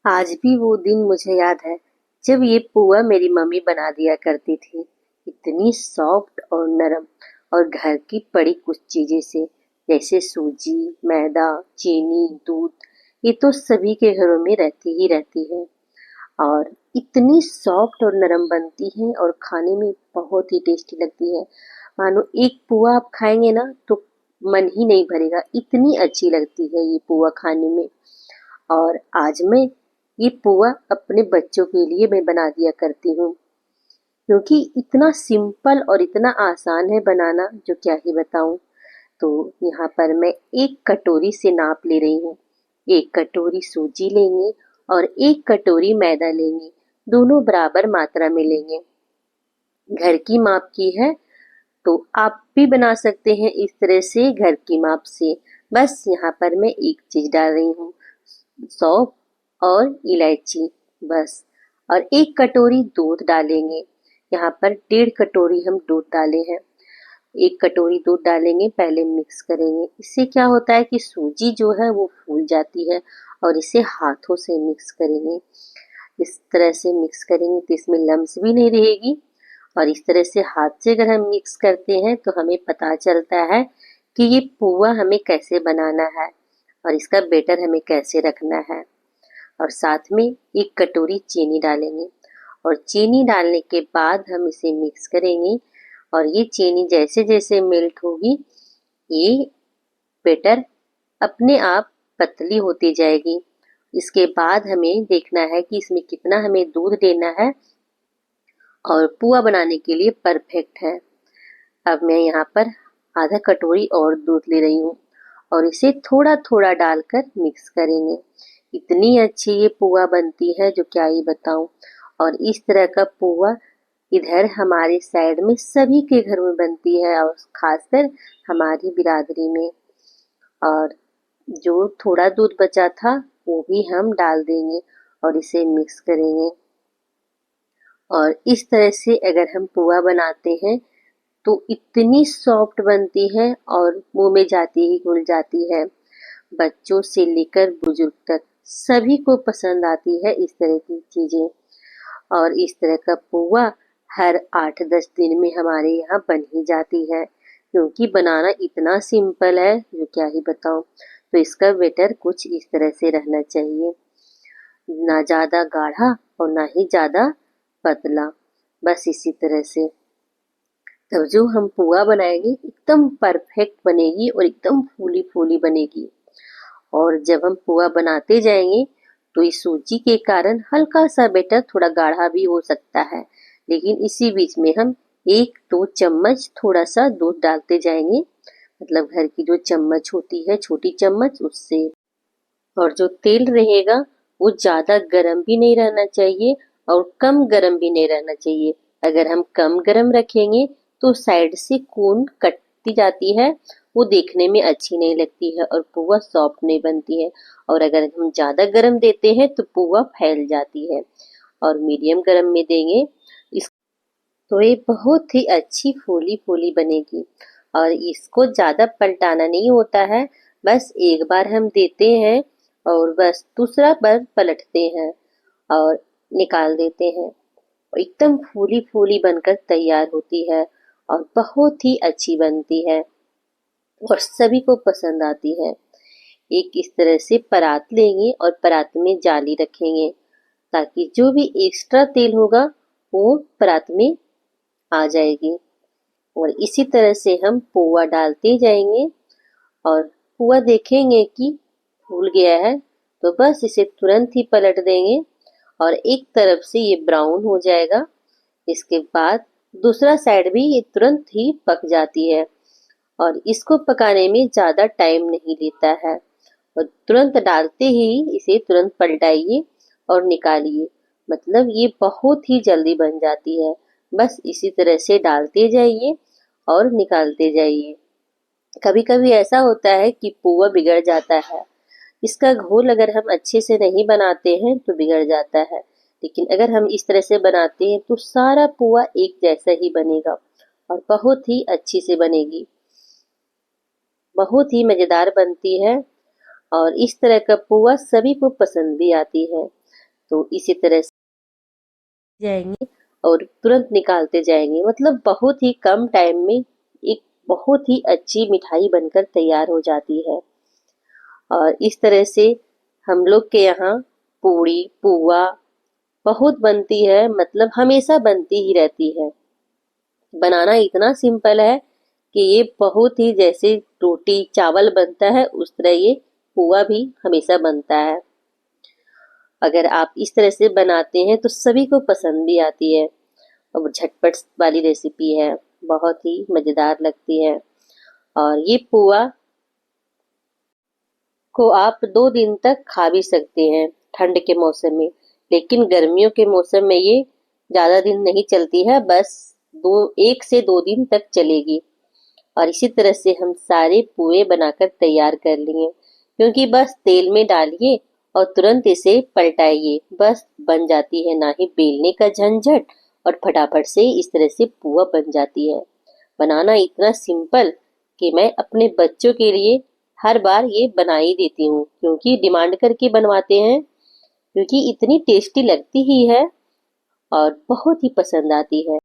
आज भी वो दिन मुझे याद है जब ये पुआ मेरी मम्मी बना दिया करती थी। इतनी सॉफ्ट और नरम, और घर की पड़ी कुछ चीजें से, जैसे सूजी, मैदा, चीनी, दूध, ये तो सभी के घरों में रहती ही रहती है। और इतनी सॉफ्ट और नरम बनती है और खाने में बहुत ही टेस्टी लगती है। मानो एक पुआ आप खाएंगे ना तो मन ही नहीं भरेगा, इतनी अच्छी लगती है ये पुआ खाने में। और आज मैं ये पुआ अपने बच्चों के लिए मैं बना दिया करती हूँ, क्योंकि इतना सिंपल और इतना आसान है बनाना, जो क्या ही बताऊं। तो यहाँ पर मैं एक कटोरी से नाप ले रही हूँ। एक कटोरी सूजी लेंगे और एक कटोरी मैदा लेंगे, दोनों बराबर मात्रा में लेंगे। घर की माप की है तो आप भी बना सकते हैं इस तरह से, घर की माप से। बस यहाँ पर मैं एक चीज डाल रही हूँ, सौंफ और इलायची, बस। और एक कटोरी दूध डालेंगे। यहाँ पर 1.5 कटोरी हम दूध डाले हैं। एक कटोरी दूध डालेंगे, पहले मिक्स करेंगे। इससे क्या होता है कि सूजी जो है वो फूल जाती है, और इसे हाथों से मिक्स करेंगे। इस तरह से मिक्स करेंगे तो इसमें लम्स भी नहीं रहेगी। और इस तरह से हाथ से अगर हम मिक्स करते हैं तो हमें पता चलता है कि ये पुआ हमें कैसे बनाना है और इसका बेटर हमें कैसे रखना है। और साथ में एक कटोरी चीनी डालेंगे, और चीनी डालने के बाद हम इसे मिक्स करेंगे। और ये चीनी जैसे जैसे मेल्ट होगी, ये बेटर अपने आप पतली होती जाएगी। इसके बाद हमें देखना है कि इसमें कितना हमें दूध देना है और पुआ बनाने के लिए परफेक्ट है। अब मैं यहाँ पर आधा कटोरी और दूध ले रही हूँ, और इसे थोड़ा थोड़ा डालकर मिक्स करेंगे। इतनी अच्छी ये पुआ बनती है जो क्या ही बताऊं। और इस तरह का पुआ इधर हमारे साइड में सभी के घर में बनती है, और खासकर हमारी बिरादरी में। और जो थोड़ा दूध बचा था वो भी हम डाल देंगे और इसे मिक्स करेंगे। और इस तरह से अगर हम पुआ बनाते हैं तो इतनी सॉफ्ट बनती है और मुंह में जाती ही घुल जाती है। बच्चों से लेकर बुजुर्ग तक सभी को पसंद आती है इस तरह की चीजें। और इस तरह का पुआ हर 8-10 दिन में हमारे यहाँ बन ही जाती है, क्योंकि बनाना इतना सिंपल है जो क्या ही बताऊं। तो इसका बेटर कुछ इस तरह से रहना चाहिए, ना ज्यादा गाढ़ा और ना ही ज्यादा पतला, बस इसी तरह से। तब जो हम पुआ बनाएंगे एकदम परफेक्ट बनेगी और एकदम फूली फूली बनेगी। और जब हम पुआ बनाते जाएंगे तो इस सूजी के कारण हल्का सा बेटर थोड़ा गाढ़ा भी हो सकता है, लेकिन इसी बीच में हम 1-2 चम्मच थोड़ा सा दूध डालते जाएंगे, मतलब घर की जो चम्मच होती है, छोटी चम्मच, उससे। और जो तेल रहेगा वो ज्यादा गर्म भी नहीं रहना चाहिए और कम गर्म भी नहीं रहना चाहिए। अगर हम कम गर्म रखेंगे तो साइड से कोन कटती जाती है, वो देखने में अच्छी नहीं लगती है और पुआ सॉफ्ट नहीं बनती है। और अगर हम ज्यादा गर्म देते हैं तो पुआ फैल जाती है। और मीडियम गर्म में देंगे इस तो ये बहुत ही अच्छी फूली फूली बनेगी। और इसको ज्यादा पलटाना नहीं होता है, बस एक बार हम देते हैं और बस दूसरा बार पलटते हैं और निकाल देते हैं, और एकदम फूली फूली बनकर तैयार होती है और बहुत ही अच्छी बनती है और सभी को पसंद आती है। एक इस तरह से परात लेंगे और परात में जाली रखेंगे, ताकि जो भी एक्स्ट्रा तेल होगा वो परात में आ जाएगी। और इसी तरह से हम पुआ डालते जाएंगे, और पुआ देखेंगे कि फूल गया है तो बस इसे तुरंत ही पलट देंगे, और एक तरफ से ये ब्राउन हो जाएगा। इसके बाद दूसरा साइड भी ये तुरंत ही पक जाती है, और इसको पकाने में ज्यादा टाइम नहीं लेता है। और तुरंत डालते ही इसे तुरंत पलटाइए और निकालिए, मतलब ये बहुत ही जल्दी बन जाती है। बस इसी तरह से डालते जाइए और निकालते जाइए। कभी कभी ऐसा होता है कि पुआ बिगड़ जाता है, इसका घोल अगर हम अच्छे से नहीं बनाते हैं तो बिगड़ जाता है। लेकिन अगर हम इस तरह से बनाते हैं तो सारा पुआ एक जैसा ही बनेगा और बहुत ही अच्छी से बनेगी, बहुत ही मजेदार बनती है। और इस तरह का पुआ सभी को पसंद भी आती है। तो इसी तरह से जाएंगे और तुरंत निकालते जाएंगे, मतलब बहुत ही कम टाइम में एक बहुत ही अच्छी मिठाई बनकर तैयार हो जाती है। और इस तरह से हम लोग के यहाँ पूड़ी पुआ बहुत बनती है, मतलब हमेशा बनती ही रहती है। बनाना इतना सिंपल है कि ये बहुत ही जैसे रोटी चावल बनता है उस तरह ये पुआ भी हमेशा बनता है। अगर आप इस तरह से बनाते हैं तो सभी को पसंद भी आती है। और झटपट वाली रेसिपी है, बहुत ही मज़ेदार लगती है। और ये पुआ को आप 2 दिन तक खा भी सकते हैं ठंड के मौसम में, लेकिन गर्मियों के मौसम में ये ज़्यादा दिन नहीं चलती है, बस 1 से 2 दिन तक चलेगी। और इसी तरह से हम सारे पुए बनाकर तैयार कर लिए, क्योंकि बस तेल में डालिए और तुरंत इसे पलटाइए, बस बन जाती है। ना ही बेलने का झंझट और फटाफट से इस तरह से पुआ बन जाती है। बनाना इतना सिंपल कि मैं अपने बच्चों के लिए हर बार ये बना ही देती हूँ, क्योंकि डिमांड करके बनवाते हैं, क्योंकि इतनी टेस्टी लगती ही है और बहुत ही पसंद आती है।